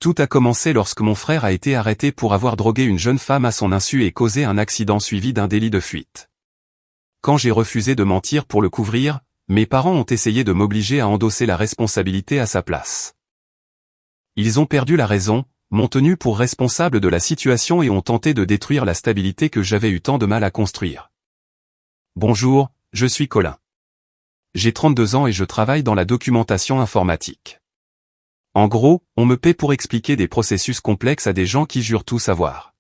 Tout a commencé lorsque mon frère a été arrêté pour avoir drogué une jeune femme à son insu et causé un accident suivi d'un délit de fuite. Quand j'ai refusé de mentir pour le couvrir, mes parents ont essayé de m'obliger à endosser la responsabilité à sa place. Ils ont perdu la raison, m'ont tenu pour responsable de la situation et ont tenté de détruire la stabilité que j'avais eu tant de mal à construire. Bonjour, je suis Colin. J'ai 32 ans et je travaille dans la documentation informatique. En gros, on me paie pour expliquer des processus complexes à des gens qui jurent tout savoir.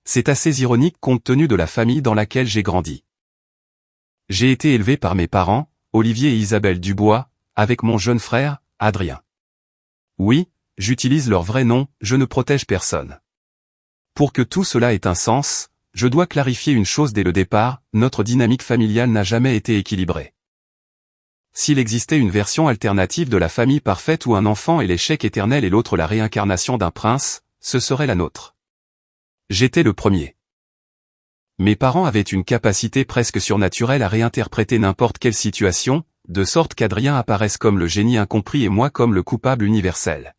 C'est assez ironique compte tenu de la famille dans laquelle j'ai grandi. J'ai été élevé par mes parents, Olivier et Isabelle Dubois, avec mon jeune frère, Adrien. Oui, j'utilise leur vrai nom, je ne protège personne. Pour que tout cela ait un sens, je dois clarifier une chose dès le départ, notre dynamique familiale n'a jamais été équilibrée. S'il existait une version alternative de la famille parfaite où un enfant est l'échec éternel et l'autre la réincarnation d'un prince, ce serait la nôtre. J'étais le premier. Mes parents avaient une capacité presque surnaturelle à réinterpréter n'importe quelle situation, de sorte qu'Adrien apparaisse comme le génie incompris et moi comme le coupable universel.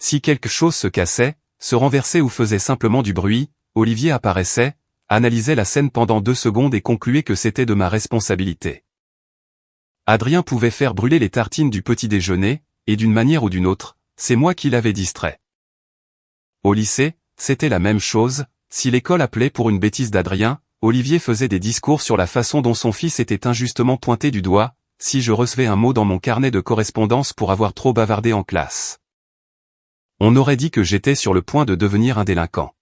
Si quelque chose se cassait, se renversait ou faisait simplement du bruit, Olivier apparaissait, analysait la scène pendant 2 secondes et concluait que c'était de ma responsabilité. Adrien pouvait faire brûler les tartines du petit déjeuner, et d'une manière ou d'une autre, c'est moi qui l'avais distrait. Au lycée, c'était la même chose. Si l'école appelait pour une bêtise d'Adrien, Olivier faisait des discours sur la façon dont son fils était injustement pointé du doigt, si je recevais un mot dans mon carnet de correspondance pour avoir trop bavardé en classe. On aurait dit que j'étais sur le point de devenir un délinquant.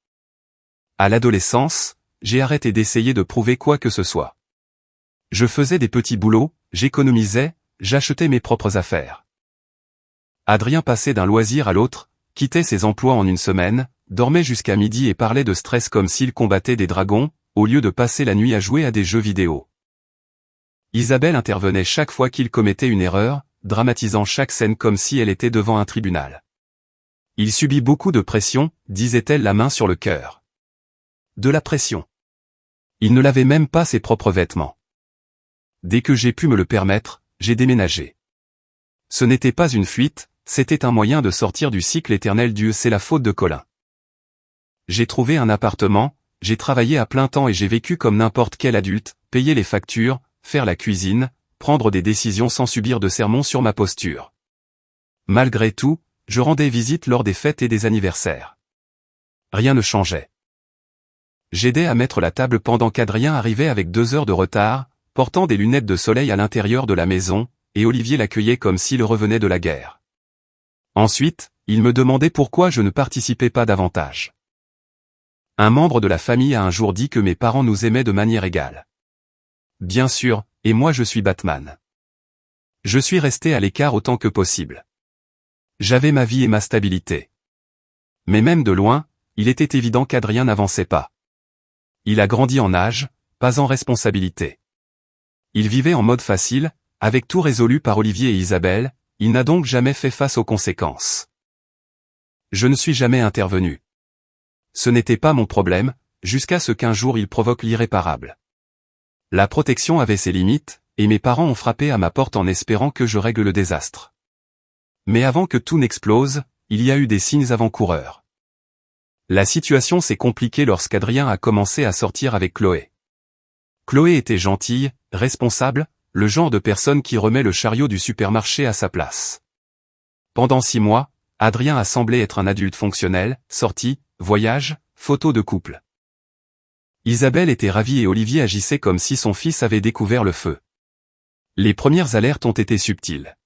À l'adolescence, j'ai arrêté d'essayer de prouver quoi que ce soit. Je faisais des petits boulots, j'économisais, j'achetais mes propres affaires. Adrien passait d'un loisir à l'autre, quittait ses emplois en une semaine, dormait jusqu'à midi et parlait de stress comme s'il combattait des dragons, au lieu de passer la nuit à jouer à des jeux vidéo. Isabelle intervenait chaque fois qu'il commettait une erreur, dramatisant chaque scène comme si elle était devant un tribunal. Il subit beaucoup de pression, disait-elle la main sur le cœur. De la pression. Il ne lavait même pas ses propres vêtements. Dès que j'ai pu me le permettre, j'ai déménagé. Ce n'était pas une fuite, c'était un moyen de sortir du cycle éternel du « c'est la faute de Colin ». J'ai trouvé un appartement, j'ai travaillé à plein temps et j'ai vécu comme n'importe quel adulte, payer les factures, faire la cuisine, prendre des décisions sans subir de sermons sur ma posture. Malgré tout, je rendais visite lors des fêtes et des anniversaires. Rien ne changeait. J'aidais à mettre la table pendant qu'Adrien arrivait avec 2 heures de retard, portant des lunettes de soleil à l'intérieur de la maison, et Olivier l'accueillait comme s'il revenait de la guerre. Ensuite, il me demandait pourquoi je ne participais pas davantage. Un membre de la famille a un jour dit que mes parents nous aimaient de manière égale. Bien sûr, et moi je suis Batman. Je suis resté à l'écart autant que possible. J'avais ma vie et ma stabilité. Mais même de loin, il était évident qu'Adrien n'avançait pas. Il a grandi en âge, pas en responsabilité. Il vivait en mode facile, avec tout résolu par Olivier et Isabelle, il n'a donc jamais fait face aux conséquences. Je ne suis jamais intervenu. Ce n'était pas mon problème, jusqu'à ce qu'un jour il provoque l'irréparable. La protection avait ses limites, et mes parents ont frappé à ma porte en espérant que je règle le désastre. Mais avant que tout n'explose, il y a eu des signes avant-coureurs. La situation s'est compliquée lorsqu'Adrien a commencé à sortir avec Chloé. Chloé était gentille, responsable, le genre de personne qui remet le chariot du supermarché à sa place. Pendant 6 mois, Adrien a semblé être un adulte fonctionnel, sorti, voyage, photos de couple. Isabelle était ravie et Olivier agissait comme si son fils avait découvert le feu. Les premières alertes ont été subtiles.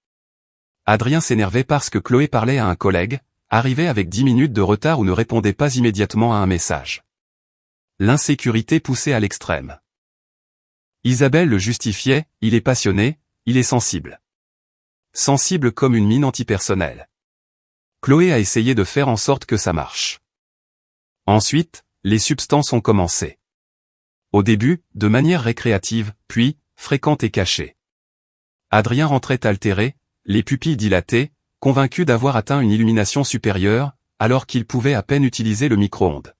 Adrien s'énervait parce que Chloé parlait à un collègue, arrivait avec 10 minutes de retard ou ne répondait pas immédiatement à un message. L'insécurité poussait à l'extrême. Isabelle le justifiait, il est passionné, il est sensible. Sensible comme une mine antipersonnelle. Chloé a essayé de faire en sorte que ça marche. Ensuite, les substances ont commencé. Au début, de manière récréative, puis, fréquente et cachée. Adrien rentrait altéré, les pupilles dilatées, convaincu d'avoir atteint une illumination supérieure, alors qu'il pouvait à peine utiliser le micro-ondes.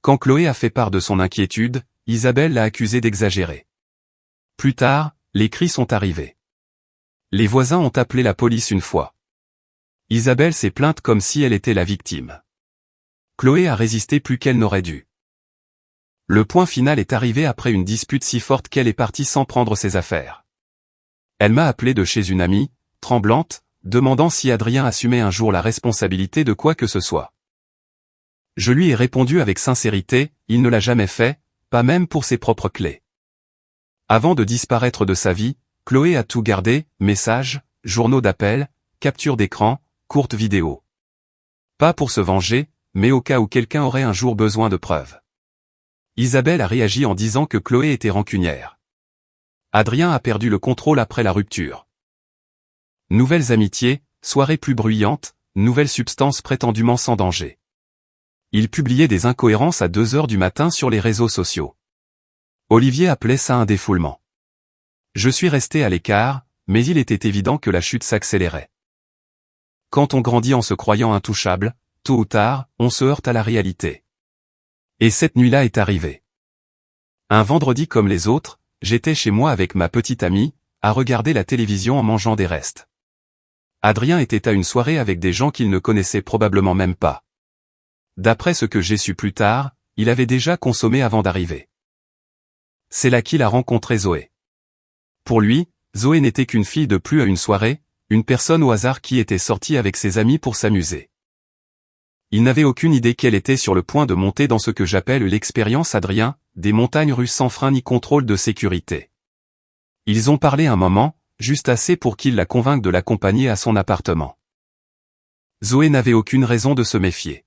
Quand Chloé a fait part de son inquiétude, Isabelle l'a accusé d'exagérer. Plus tard, les cris sont arrivés. Les voisins ont appelé la police une fois. Isabelle s'est plainte comme si elle était la victime. Chloé a résisté plus qu'elle n'aurait dû. Le point final est arrivé après une dispute si forte qu'elle est partie sans prendre ses affaires. Elle m'a appelé de chez une amie, tremblante, demandant si Adrien assumait un jour la responsabilité de quoi que ce soit. Je lui ai répondu avec sincérité, il ne l'a jamais fait, pas même pour ses propres clés. Avant de disparaître de sa vie, Chloé a tout gardé, messages, journaux d'appel, captures d'écran, courtes vidéos. Pas pour se venger, mais au cas où quelqu'un aurait un jour besoin de preuves. Isabelle a réagi en disant que Chloé était rancunière. Adrien a perdu le contrôle après la rupture. Nouvelles amitiés, soirées plus bruyantes, nouvelles substances prétendument sans danger. Il publiait des incohérences à 2 heures du matin sur les réseaux sociaux. Olivier appelait ça un défoulement. Je suis resté à l'écart, mais il était évident que la chute s'accélérait. Quand on grandit en se croyant intouchable, tôt ou tard, on se heurte à la réalité. Et cette nuit-là est arrivée. Un vendredi comme les autres, j'étais chez moi avec ma petite amie, à regarder la télévision en mangeant des restes. Adrien était à une soirée avec des gens qu'il ne connaissait probablement même pas. D'après ce que j'ai su plus tard, il avait déjà consommé avant d'arriver. C'est là qu'il a rencontré Zoé. Pour lui, Zoé n'était qu'une fille de plus à une soirée, une personne au hasard qui était sortie avec ses amis pour s'amuser. Il n'avait aucune idée qu'elle était sur le point de monter dans ce que j'appelle l'expérience Adrien, des montagnes russes sans frein ni contrôle de sécurité. Ils ont parlé un moment, juste assez pour qu'il la convainque de l'accompagner à son appartement. Zoé n'avait aucune raison de se méfier.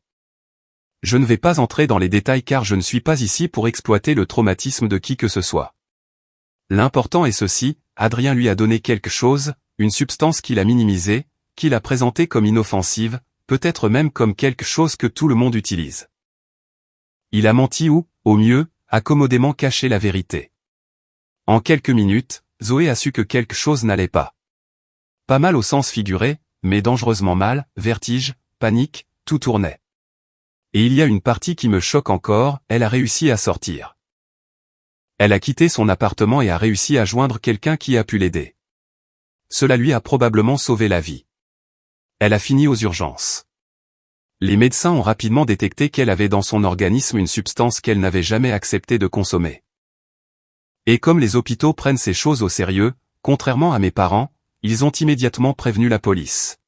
Je ne vais pas entrer dans les détails car je ne suis pas ici pour exploiter le traumatisme de qui que ce soit. L'important est ceci, Adrien lui a donné quelque chose, une substance qu'il a minimisée, qu'il a présentée comme inoffensive, peut-être même comme quelque chose que tout le monde utilise. Il a menti ou, au mieux, accommodément caché la vérité. En quelques minutes, Zoé a su que quelque chose n'allait pas. Pas mal au sens figuré, mais dangereusement mal, vertige, panique, tout tournait. Et il y a une partie qui me choque encore, elle a réussi à sortir. Elle a quitté son appartement et a réussi à joindre quelqu'un qui a pu l'aider. Cela lui a probablement sauvé la vie. Elle a fini aux urgences. Les médecins ont rapidement détecté qu'elle avait dans son organisme une substance qu'elle n'avait jamais accepté de consommer. Et comme les hôpitaux prennent ces choses au sérieux, contrairement à mes parents, ils ont immédiatement prévenu la police.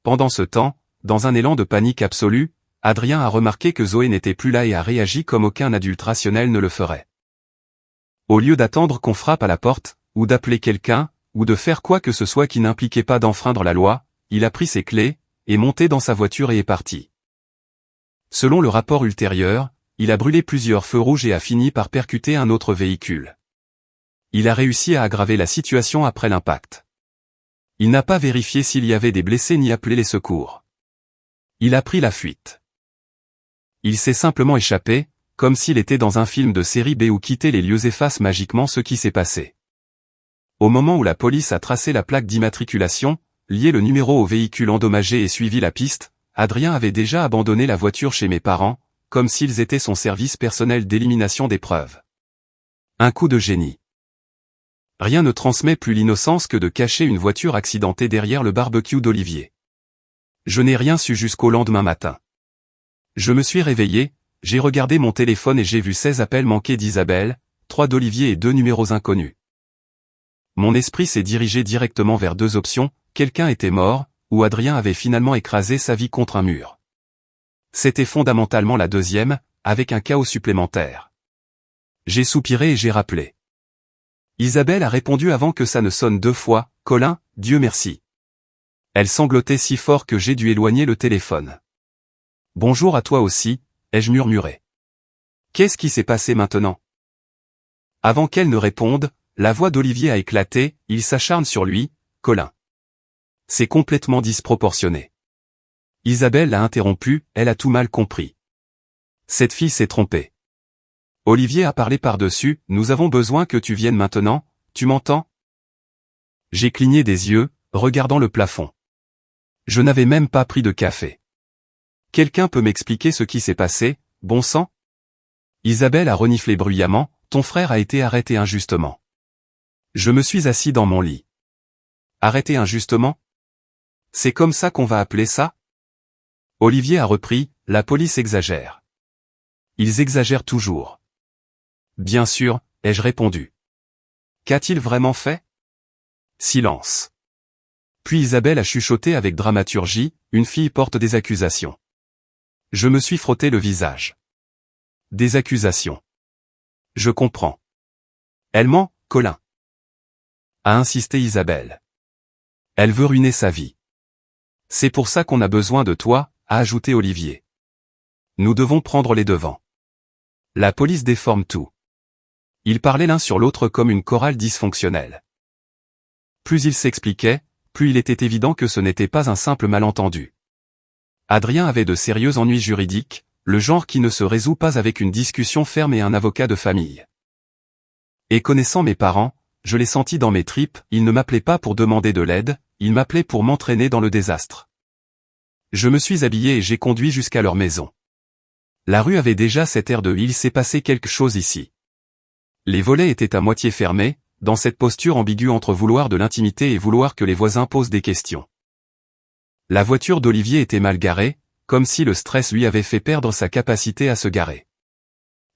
Pendant ce temps, dans un élan de panique absolue, Adrien a remarqué que Zoé n'était plus là et a réagi comme aucun adulte rationnel ne le ferait. Au lieu d'attendre qu'on frappe à la porte, ou d'appeler quelqu'un, ou de faire quoi que ce soit qui n'impliquait pas d'enfreindre la loi, il a pris ses clés, est monté dans sa voiture et est parti. Selon le rapport ultérieur, il a brûlé plusieurs feux rouges et a fini par percuter un autre véhicule. Il a réussi à aggraver la situation après l'impact. Il n'a pas vérifié s'il y avait des blessés ni appelé les secours. Il a pris la fuite. Il s'est simplement échappé, comme s'il était dans un film de série B où quitter les lieux efface magiquement ce qui s'est passé. Au moment où la police a tracé la plaque d'immatriculation, lié le numéro au véhicule endommagé et suivi la piste, Adrien avait déjà abandonné la voiture chez mes parents, comme s'ils étaient son service personnel d'élimination des preuves. Un coup de génie. Rien ne transmet plus l'innocence que de cacher une voiture accidentée derrière le barbecue d'Olivier. Je n'ai rien su jusqu'au lendemain matin. Je me suis réveillé, j'ai regardé mon téléphone et j'ai vu 16 appels manqués d'Isabelle, 3 d'Olivier et 2 numéros inconnus. Mon esprit s'est dirigé directement vers 2 options, quelqu'un était mort, ou Adrien avait finalement écrasé sa vie contre un mur. C'était fondamentalement la deuxième, avec un chaos supplémentaire. J'ai soupiré et j'ai rappelé. Isabelle a répondu avant que ça ne sonne 2 fois, « Colin, Dieu merci ». Elle sanglotait si fort que j'ai dû éloigner le téléphone. « Bonjour à toi aussi », ai-je murmuré. « Qu'est-ce qui s'est passé maintenant ?» Avant qu'elle ne réponde, la voix d'Olivier a éclaté, il s'acharne sur lui, « Colin. » C'est complètement disproportionné. Isabelle l'a interrompu, elle a tout mal compris. Cette fille s'est trompée. Olivier a parlé par-dessus, nous avons besoin que tu viennes maintenant, tu m'entends? J'ai cligné des yeux, regardant le plafond. Je n'avais même pas pris de café. Quelqu'un peut m'expliquer ce qui s'est passé, bon sang? Isabelle a reniflé bruyamment, ton frère a été arrêté injustement. Je me suis assis dans mon lit. Arrêté injustement? C'est comme ça qu'on va appeler ça? Olivier a repris, la police exagère. Ils exagèrent toujours. Bien sûr, ai-je répondu. Qu'a-t-il vraiment fait? Silence. Puis Isabelle a chuchoté avec dramaturgie, une fille porte des accusations. Je me suis frotté le visage. Des accusations. Je comprends. Elle ment, Colin. A insisté Isabelle. Elle veut ruiner sa vie. C'est pour ça qu'on a besoin de toi, a ajouté Olivier. Nous devons prendre les devants. La police déforme tout. Ils parlaient l'un sur l'autre comme une chorale dysfonctionnelle. Plus ils s'expliquaient, plus il était évident que ce n'était pas un simple malentendu. Adrien avait de sérieux ennuis juridiques, le genre qui ne se résout pas avec une discussion ferme et un avocat de famille. Et connaissant mes parents, je l'ai senti dans mes tripes, ils ne m'appelaient pas pour demander de l'aide, ils m'appelaient pour m'entraîner dans le désastre. Je me suis habillé et j'ai conduit jusqu'à leur maison. La rue avait déjà cet air de « il s'est passé quelque chose ici ». Les volets étaient à moitié fermés, dans cette posture ambiguë entre vouloir de l'intimité et vouloir que les voisins posent des questions. La voiture d'Olivier était mal garée, comme si le stress lui avait fait perdre sa capacité à se garer.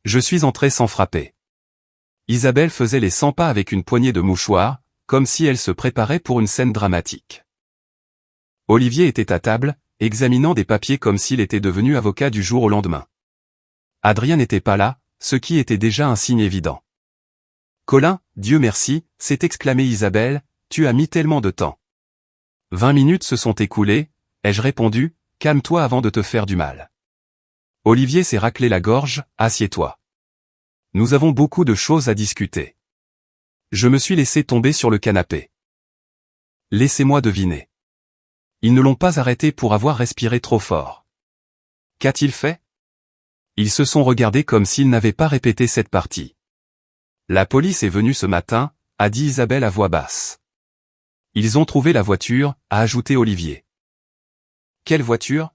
Je suis entré sans frapper. Isabelle faisait les 100 pas avec une poignée de mouchoirs, comme si elle se préparait pour une scène dramatique. Olivier était à table, examinant des papiers comme s'il était devenu avocat du jour au lendemain. Adrien n'était pas là, ce qui était déjà un signe évident. Colin, Dieu merci, s'est exclamé Isabelle, tu as mis tellement de temps. 20 minutes se sont écoulées, ai-je répondu, calme-toi avant de te faire du mal. Olivier s'est raclé la gorge, assieds-toi. Nous avons beaucoup de choses à discuter. Je me suis laissé tomber sur le canapé. Laissez-moi deviner. Ils ne l'ont pas arrêté pour avoir respiré trop fort. Qu'a-t-il fait? Ils se sont regardés comme s'ils n'avaient pas répété cette partie. La police est venue ce matin, a dit Isabelle à voix basse. Ils ont trouvé la voiture, a ajouté Olivier. Quelle voiture?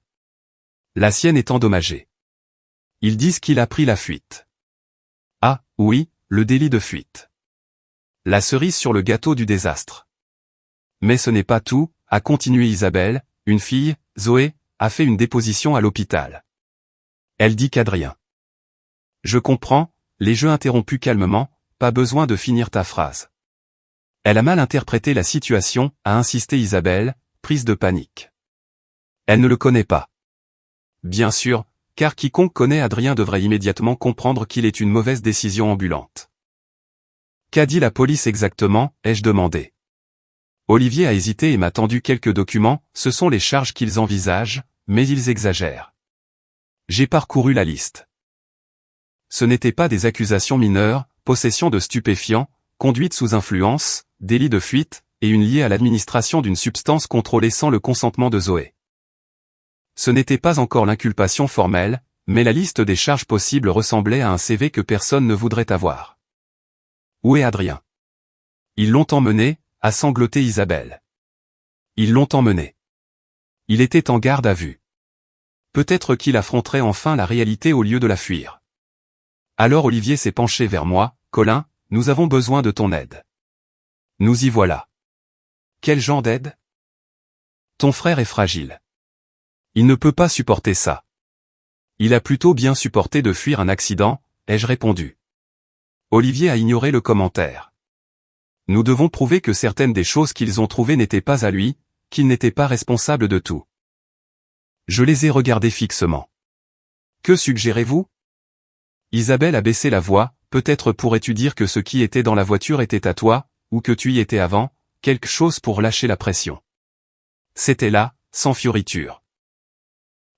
La sienne est endommagée. Ils disent qu'il a pris la fuite. Ah, oui, le délit de fuite. La cerise sur le gâteau du désastre. Mais ce n'est pas tout, a continué Isabelle, une fille, Zoé, a fait une déposition à l'hôpital. Elle dit qu'Adrien. Je comprends, les jeux interrompus calmement, pas besoin de finir ta phrase. Elle a mal interprété la situation, a insisté Isabelle, prise de panique. Elle ne le connaît pas. Bien sûr, car quiconque connaît Adrien devrait immédiatement comprendre qu'il est une mauvaise décision ambulante. Qu'a dit la police exactement, ai-je demandé. Olivier a hésité et m'a tendu quelques documents, ce sont les charges qu'ils envisagent, mais ils exagèrent. J'ai parcouru la liste. Ce n'étaient pas des accusations mineures, possession de stupéfiants, conduite sous influence, délit de fuite, et une liée à l'administration d'une substance contrôlée sans le consentement de Zoé. Ce n'était pas encore l'inculpation formelle, mais la liste des charges possibles ressemblait à un CV que personne ne voudrait avoir. Où est Adrien? Ils l'ont emmené, a sangloté Isabelle. Ils l'ont emmené. Il était en garde à vue. Peut-être qu'il affronterait enfin la réalité au lieu de la fuir. Alors Olivier s'est penché vers moi, Colin, nous avons besoin de ton aide. Nous y voilà. Quel genre d'aide? Ton frère est fragile. Il ne peut pas supporter ça. Il a plutôt bien supporté de fuir un accident, ai-je répondu. Olivier a ignoré le commentaire. Nous devons prouver que certaines des choses qu'ils ont trouvées n'étaient pas à lui, qu'il n'était pas responsable de tout. Je les ai regardés fixement. Que suggérez-vous? Isabelle a baissé la voix, peut-être pourrais-tu dire que ce qui était dans la voiture était à toi, ou que tu y étais avant, quelque chose pour lâcher la pression. C'était là, sans fioriture.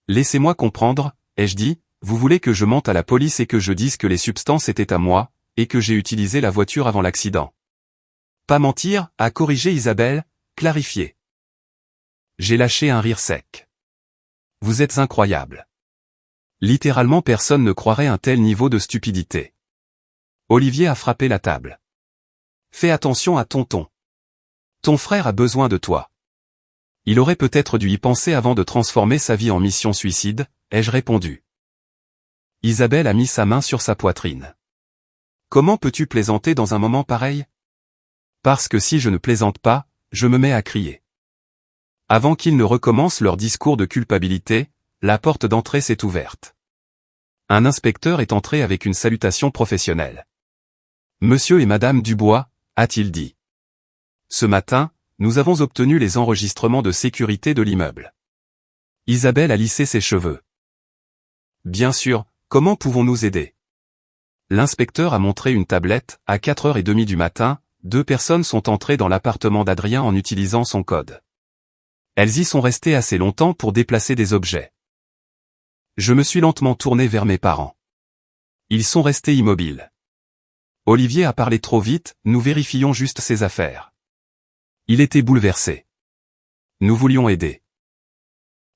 Laissez-moi comprendre, ai-je dit, vous voulez que je mente à la police et que je dise que les substances étaient à moi, et que j'ai utilisé la voiture avant l'accident. Pas mentir, a corrigé Isabelle, clarifier. J'ai lâché un rire sec. Vous êtes incroyable. Littéralement personne ne croirait un tel niveau de stupidité. Olivier a frappé la table. Fais attention à tonton. Ton frère a besoin de toi. Il aurait peut-être dû y penser avant de transformer sa vie en mission suicide, ai-je répondu. Isabelle a mis sa main sur sa poitrine. Comment peux-tu plaisanter dans un moment pareil? Parce que si je ne plaisante pas, je me mets à crier. Avant qu'ils ne recommencent leur discours de culpabilité, la porte d'entrée s'est ouverte. Un inspecteur est entré avec une salutation professionnelle. « Monsieur et Madame Dubois », a-t-il dit. « Ce matin, nous avons obtenu les enregistrements de sécurité de l'immeuble. » Isabelle a lissé ses cheveux. « Bien sûr, comment pouvons-nous aider ?» L'inspecteur a montré une tablette. À 4h30 du matin, 2 personnes sont entrées dans l'appartement d'Adrien en utilisant son code. Elles y sont restées assez longtemps pour déplacer des objets. Je me suis lentement tourné vers mes parents. Ils sont restés immobiles. Olivier a parlé trop vite, nous vérifions juste ses affaires. Il était bouleversé. Nous voulions aider.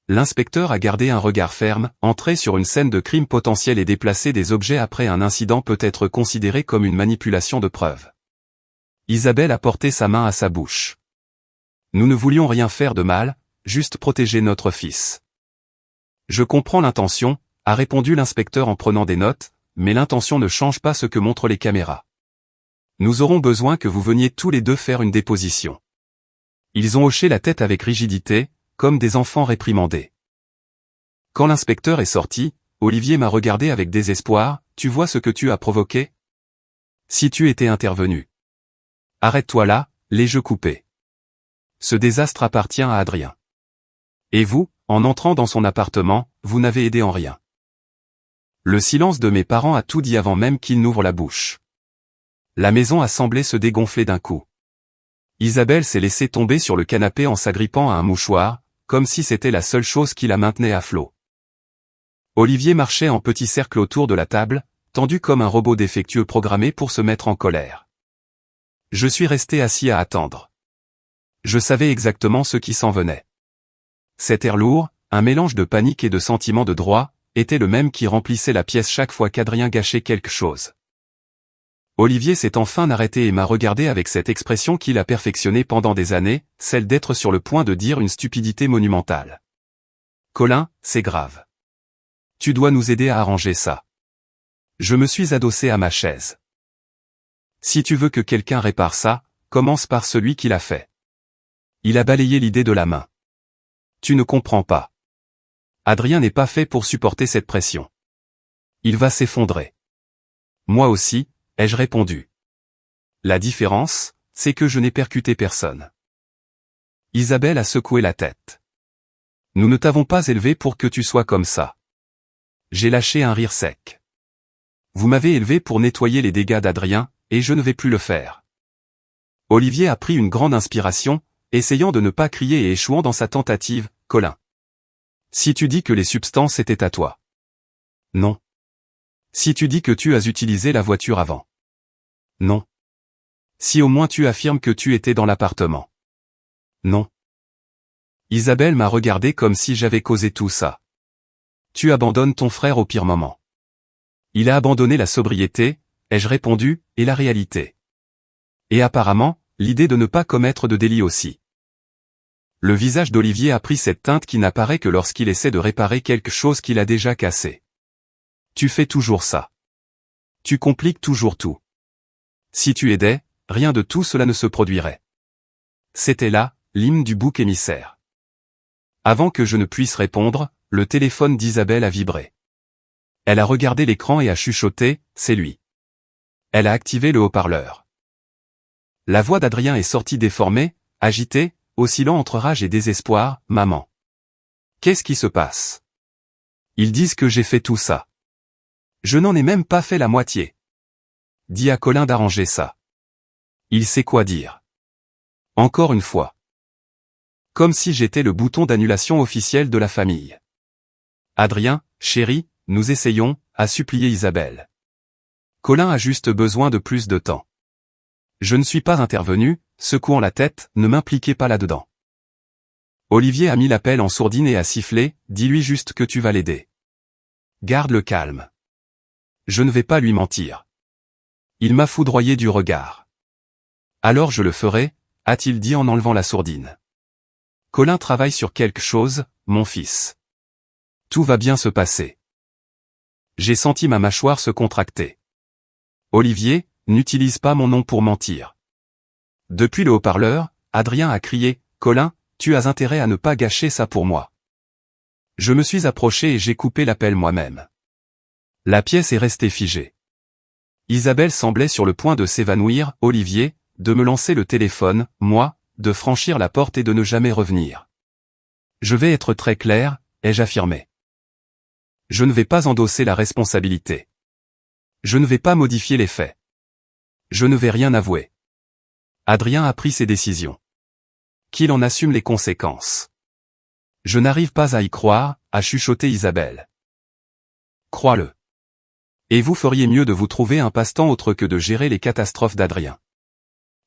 L'inspecteur a gardé un regard ferme. Entrer sur une scène de crime potentiel et déplacer des objets après un incident peut être considéré comme une manipulation de preuves. Isabelle a porté sa main à sa bouche. Nous ne voulions rien faire de mal, juste protéger notre fils. Je comprends l'intention, a répondu l'inspecteur en prenant des notes, mais l'intention ne change pas ce que montrent les caméras. Nous aurons besoin que vous veniez tous les deux faire une déposition. Ils ont hoché la tête avec rigidité, comme des enfants réprimandés. Quand l'inspecteur est sorti, Olivier m'a regardé avec désespoir. Tu vois ce que tu as provoqué? Si tu étais intervenu. Arrête-toi là, les jeux coupés. Ce désastre appartient à Adrien. Et vous, en entrant dans son appartement, vous n'avez aidé en rien. Le silence de mes parents a tout dit avant même qu'ils n'ouvrent la bouche. La maison a semblé se dégonfler d'un coup. Isabelle s'est laissée tomber sur le canapé en s'agrippant à un mouchoir, comme si c'était la seule chose qui la maintenait à flot. Olivier marchait en petit cercle autour de la table, tendu comme un robot défectueux programmé pour se mettre en colère. Je suis resté assis à attendre. Je savais exactement ce qui s'en venait. Cet air lourd, un mélange de panique et de sentiment de droit, était le même qui remplissait la pièce chaque fois qu'Adrien gâchait quelque chose. Olivier s'est enfin arrêté et m'a regardé avec cette expression qu'il a perfectionnée pendant des années, celle d'être sur le point de dire une stupidité monumentale. « Colin, c'est grave. Tu dois nous aider à arranger ça. » Je me suis adossé à ma chaise. « Si tu veux que quelqu'un répare ça, commence par celui qui l'a fait. » Il a balayé l'idée de la main. « Tu ne comprends pas. Adrien n'est pas fait pour supporter cette pression. Il va s'effondrer. » Moi aussi, ai-je répondu. La différence, c'est que je n'ai percuté personne. Isabelle a secoué la tête. Nous ne t'avons pas élevé pour que tu sois comme ça. J'ai lâché un rire sec. Vous m'avez élevé pour nettoyer les dégâts d'Adrien, et je ne vais plus le faire. Olivier a pris une grande inspiration, essayant de ne pas crier et échouant dans sa tentative. Colin. Si tu dis que les substances étaient à toi. Non. Si tu dis que tu as utilisé la voiture avant. Non. Si au moins tu affirmes que tu étais dans l'appartement. Non. Isabelle m'a regardé comme si j'avais causé tout ça. Tu abandonnes ton frère au pire moment. Il a abandonné la sobriété, ai-je répondu, et la réalité. Et apparemment, l'idée de ne pas commettre de délit aussi. Le visage d'Olivier a pris cette teinte qui n'apparaît que lorsqu'il essaie de réparer quelque chose qu'il a déjà cassé. Tu fais toujours ça. Tu compliques toujours tout. Si tu aidais, rien de tout cela ne se produirait. C'était là, l'hymne du bouc émissaire. Avant que je ne puisse répondre, le téléphone d'Isabelle a vibré. Elle a regardé l'écran et a chuchoté, c'est lui. Elle a activé le haut-parleur. La voix d'Adrien est sortie déformée, agitée, oscillant entre rage et désespoir. Maman. Qu'est-ce qui se passe? Ils disent que j'ai fait tout ça. Je n'en ai même pas fait la moitié. Dis à Colin d'arranger ça. Il sait quoi dire. Encore une fois. Comme si j'étais le bouton d'annulation officiel de la famille. Adrien, chéri, nous essayons, a supplié Isabelle. Colin a juste besoin de plus de temps. Je ne suis pas intervenu, secouant la tête, ne m'impliquez pas là-dedans. Olivier a mis l'appel en sourdine et a sifflé, dis-lui juste que tu vas l'aider. Garde le calme. Je ne vais pas lui mentir. Il m'a foudroyé du regard. Alors je le ferai, a-t-il dit en enlevant la sourdine. Colin travaille sur quelque chose, mon fils. Tout va bien se passer. J'ai senti ma mâchoire se contracter. Olivier, n'utilise pas mon nom pour mentir. Depuis le haut-parleur, Adrien a crié, Colin, tu as intérêt à ne pas gâcher ça pour moi. Je me suis approché et j'ai coupé l'appel moi-même. La pièce est restée figée. Isabelle semblait sur le point de s'évanouir, Olivier, de me lancer le téléphone, moi, de franchir la porte et de ne jamais revenir. Je vais être très clair, ai-je affirmé. Je ne vais pas endosser la responsabilité. Je ne vais pas modifier les faits. Je ne vais rien avouer. Adrien a pris ses décisions. Qu'il en assume les conséquences. Je n'arrive pas à y croire, a chuchoté Isabelle. Crois-le. Et vous feriez mieux de vous trouver un passe-temps autre que de gérer les catastrophes d'Adrien.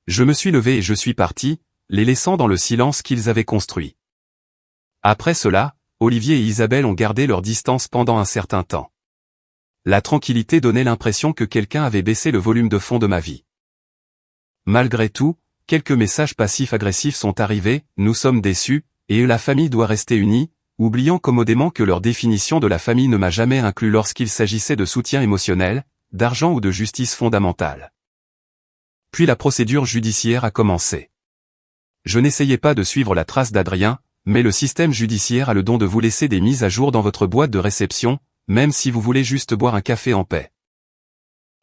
Je me suis levé et je suis parti, les laissant dans le silence qu'ils avaient construit. Après cela, Olivier et Isabelle ont gardé leur distance pendant un certain temps. La tranquillité donnait l'impression que quelqu'un avait baissé le volume de fond de ma vie. Malgré tout, quelques messages passifs-agressifs sont arrivés, nous sommes déçus, et la famille doit rester unie, oubliant commodément que leur définition de la famille ne m'a jamais inclus lorsqu'il s'agissait de soutien émotionnel, d'argent ou de justice fondamentale. Puis la procédure judiciaire a commencé. Je n'essayais pas de suivre la trace d'Adrien, mais le système judiciaire a le don de vous laisser des mises à jour dans votre boîte de réception, même si vous voulez juste boire un café en paix.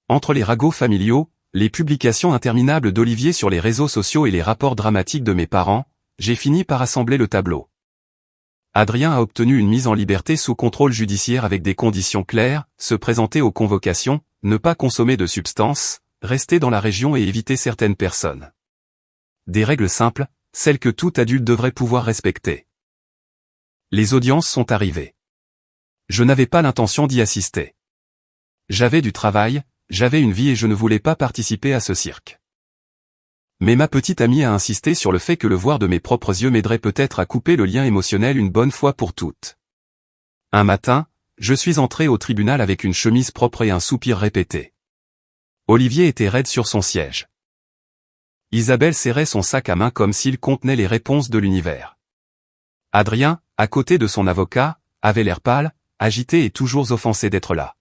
Entre les ragots familiaux, les publications interminables d'Olivier sur les réseaux sociaux et les rapports dramatiques de mes parents, j'ai fini par assembler le tableau. Adrien a obtenu une mise en liberté sous contrôle judiciaire avec des conditions claires, se présenter aux convocations, ne pas consommer de substances, rester dans la région et éviter certaines personnes. Des règles simples, celles que tout adulte devrait pouvoir respecter. Les audiences sont arrivées. Je n'avais pas l'intention d'y assister. J'avais du travail, j'avais une vie et je ne voulais pas participer à ce cirque. Mais ma petite amie a insisté sur le fait que le voir de mes propres yeux m'aiderait peut-être à couper le lien émotionnel une bonne fois pour toutes. Un matin, je suis entré au tribunal avec une chemise propre et un soupir répété. Olivier était raide sur son siège. Isabelle serrait son sac à main comme s'il contenait les réponses de l'univers. Adrien, à côté de son avocat, avait l'air pâle, agité et toujours offensé d'être là.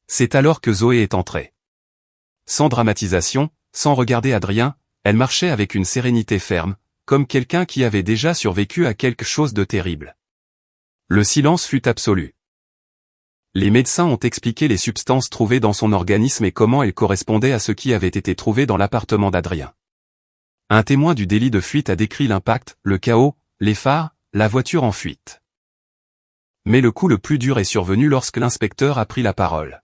C'est alors que Zoé est entrée. Sans dramatisation, sans regarder Adrien, elle marchait avec une sérénité ferme, comme quelqu'un qui avait déjà survécu à quelque chose de terrible. Le silence fut absolu. Les médecins ont expliqué les substances trouvées dans son organisme et comment elles correspondaient à ce qui avait été trouvé dans l'appartement d'Adrien. Un témoin du délit de fuite a décrit l'impact, le chaos, les phares, la voiture en fuite. Mais le coup le plus dur est survenu lorsque l'inspecteur a pris la parole.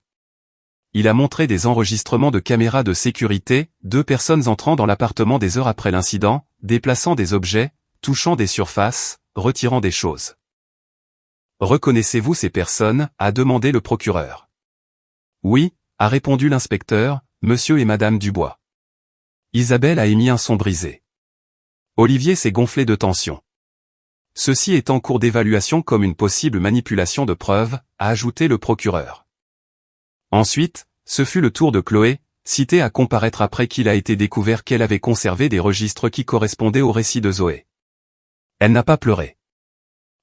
Il a montré des enregistrements de caméras de sécurité, 2 personnes entrant dans l'appartement des heures après l'incident, déplaçant des objets, touchant des surfaces, retirant des choses. Reconnaissez-vous ces personnes, a demandé le procureur. Oui, a répondu l'inspecteur, monsieur et madame Dubois. Isabelle a émis un son brisé. Olivier s'est gonflé de tension. Ceci est en cours d'évaluation comme une possible manipulation de preuves, a ajouté le procureur. Ensuite, ce fut le tour de Chloé, citée à comparaître après qu'il a été découvert qu'elle avait conservé des registres qui correspondaient au récit de Zoé. Elle n'a pas pleuré.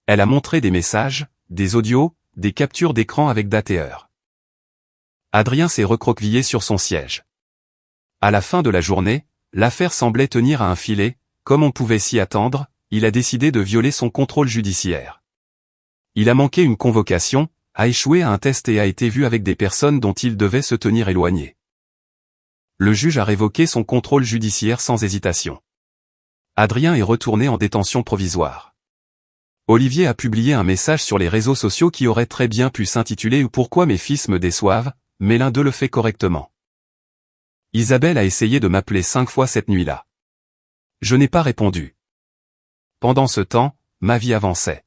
Elle a montré des messages, des audios, des captures d'écran avec date et heure. Adrien s'est recroquevillé sur son siège. À la fin de la journée, l'affaire semblait tenir à un filet, comme on pouvait s'y attendre, il a décidé de violer son contrôle judiciaire. Il a manqué une convocation, a échoué à un test et a été vu avec des personnes dont il devait se tenir éloigné. Le juge a révoqué son contrôle judiciaire sans hésitation. Adrien est retourné en détention provisoire. Olivier a publié un message sur les réseaux sociaux qui aurait très bien pu s'intituler « Pourquoi mes fils me déçoivent », mais l'un d'eux le fait correctement. Isabelle a essayé de m'appeler 5 fois cette nuit-là. Je n'ai pas répondu. Pendant ce temps, ma vie avançait.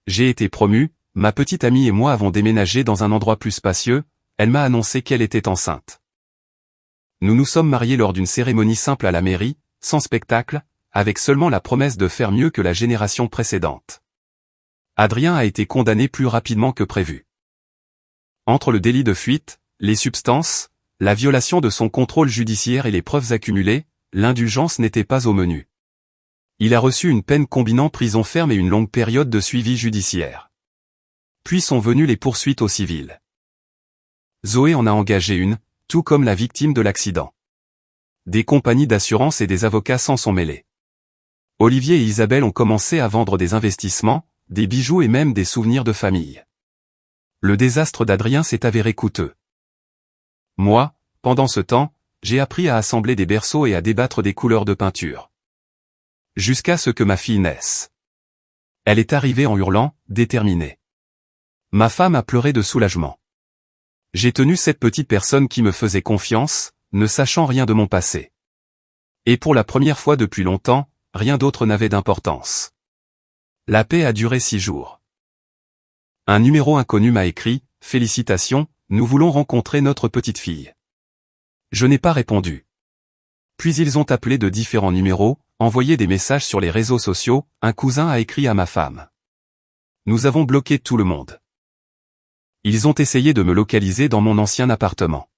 J'ai été promu, ma petite amie et moi avons déménagé dans un endroit plus spacieux, elle m'a annoncé qu'elle était enceinte. Nous nous sommes mariés lors d'une cérémonie simple à la mairie, sans spectacle, avec seulement la promesse de faire mieux que la génération précédente. Adrien a été condamné plus rapidement que prévu. Entre le délit de fuite, les substances, la violation de son contrôle judiciaire et les preuves accumulées, l'indulgence n'était pas au menu. Il a reçu une peine combinant prison ferme et une longue période de suivi judiciaire. Puis sont venues les poursuites au civil. Zoé en a engagé une, tout comme la victime de l'accident. Des compagnies d'assurance et des avocats s'en sont mêlés. Olivier et Isabelle ont commencé à vendre des investissements, des bijoux et même des souvenirs de famille. Le désastre d'Adrien s'est avéré coûteux. Moi, pendant ce temps, j'ai appris à assembler des berceaux et à débattre des couleurs de peinture. Jusqu'à ce que ma fille naisse. Elle est arrivée en hurlant, déterminée. Ma femme a pleuré de soulagement. J'ai tenu cette petite personne qui me faisait confiance, ne sachant rien de mon passé. Et pour la première fois depuis longtemps, rien d'autre n'avait d'importance. La paix a duré 6 jours. Un numéro inconnu m'a écrit « Félicitations, nous voulons rencontrer notre petite fille ». Je n'ai pas répondu. Puis ils ont appelé de différents numéros, envoyé des messages sur les réseaux sociaux, un cousin a écrit à ma femme. Nous avons bloqué tout le monde. Ils ont essayé de me localiser dans mon ancien appartement.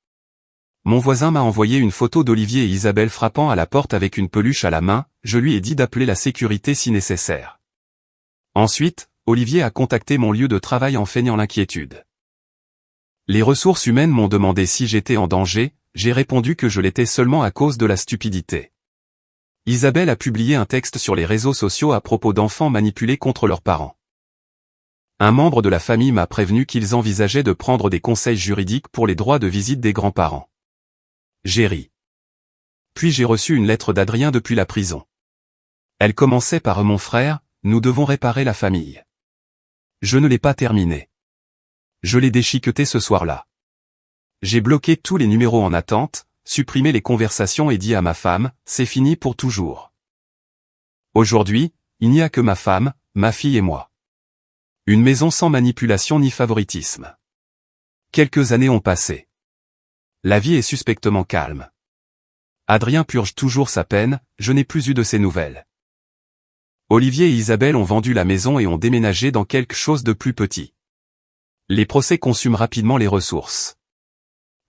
Mon voisin m'a envoyé une photo d'Olivier et Isabelle frappant à la porte avec une peluche à la main, je lui ai dit d'appeler la sécurité si nécessaire. Ensuite, Olivier a contacté mon lieu de travail en feignant l'inquiétude. Les ressources humaines m'ont demandé si j'étais en danger, j'ai répondu que je l'étais seulement à cause de la stupidité. Isabelle a publié un texte sur les réseaux sociaux à propos d'enfants manipulés contre leurs parents. Un membre de la famille m'a prévenu qu'ils envisageaient de prendre des conseils juridiques pour les droits de visite des grands-parents. J'ai ri. Puis j'ai reçu une lettre d'Adrien depuis la prison. Elle commençait par « Mon frère, nous devons réparer la famille ». Je ne l'ai pas terminée. Je l'ai déchiquetée ce soir-là. J'ai bloqué tous les numéros en attente, supprimé les conversations et dit à ma femme « C'est fini pour toujours ». Aujourd'hui, il n'y a que ma femme, ma fille et moi. Une maison sans manipulation ni favoritisme. Quelques années ont passé. La vie est suspectement calme. Adrien purge toujours sa peine, je n'ai plus eu de ses nouvelles. Olivier et Isabelle ont vendu la maison et ont déménagé dans quelque chose de plus petit. Les procès consument rapidement les ressources.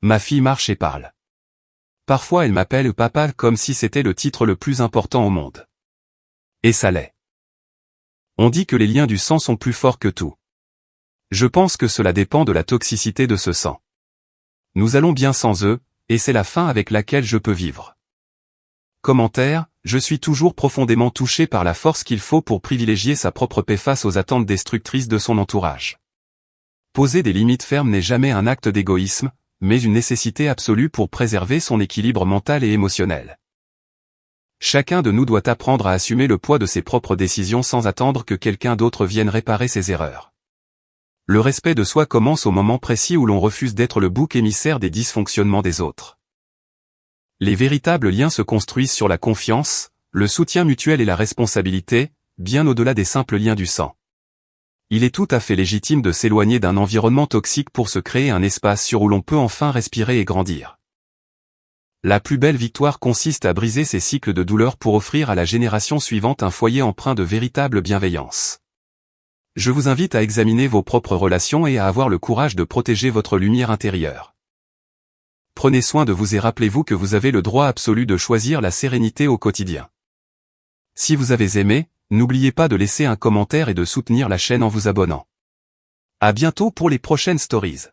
Ma fille marche et parle. Parfois elle m'appelle papa comme si c'était le titre le plus important au monde. Et ça l'est. On dit que les liens du sang sont plus forts que tout. Je pense que cela dépend de la toxicité de ce sang. Nous allons bien sans eux, et c'est la fin avec laquelle je peux vivre. Commentaire, je suis toujours profondément touché par la force qu'il faut pour privilégier sa propre paix face aux attentes destructrices de son entourage. Poser des limites fermes n'est jamais un acte d'égoïsme, mais une nécessité absolue pour préserver son équilibre mental et émotionnel. Chacun de nous doit apprendre à assumer le poids de ses propres décisions sans attendre que quelqu'un d'autre vienne réparer ses erreurs. Le respect de soi commence au moment précis où l'on refuse d'être le bouc émissaire des dysfonctionnements des autres. Les véritables liens se construisent sur la confiance, le soutien mutuel et la responsabilité, bien au-delà des simples liens du sang. Il est tout à fait légitime de s'éloigner d'un environnement toxique pour se créer un espace sûr où l'on peut enfin respirer et grandir. La plus belle victoire consiste à briser ces cycles de douleur pour offrir à la génération suivante un foyer empreint de véritable bienveillance. Je vous invite à examiner vos propres relations et à avoir le courage de protéger votre lumière intérieure. Prenez soin de vous et rappelez-vous que vous avez le droit absolu de choisir la sérénité au quotidien. Si vous avez aimé, n'oubliez pas de laisser un commentaire et de soutenir la chaîne en vous abonnant. À bientôt pour les prochaines stories.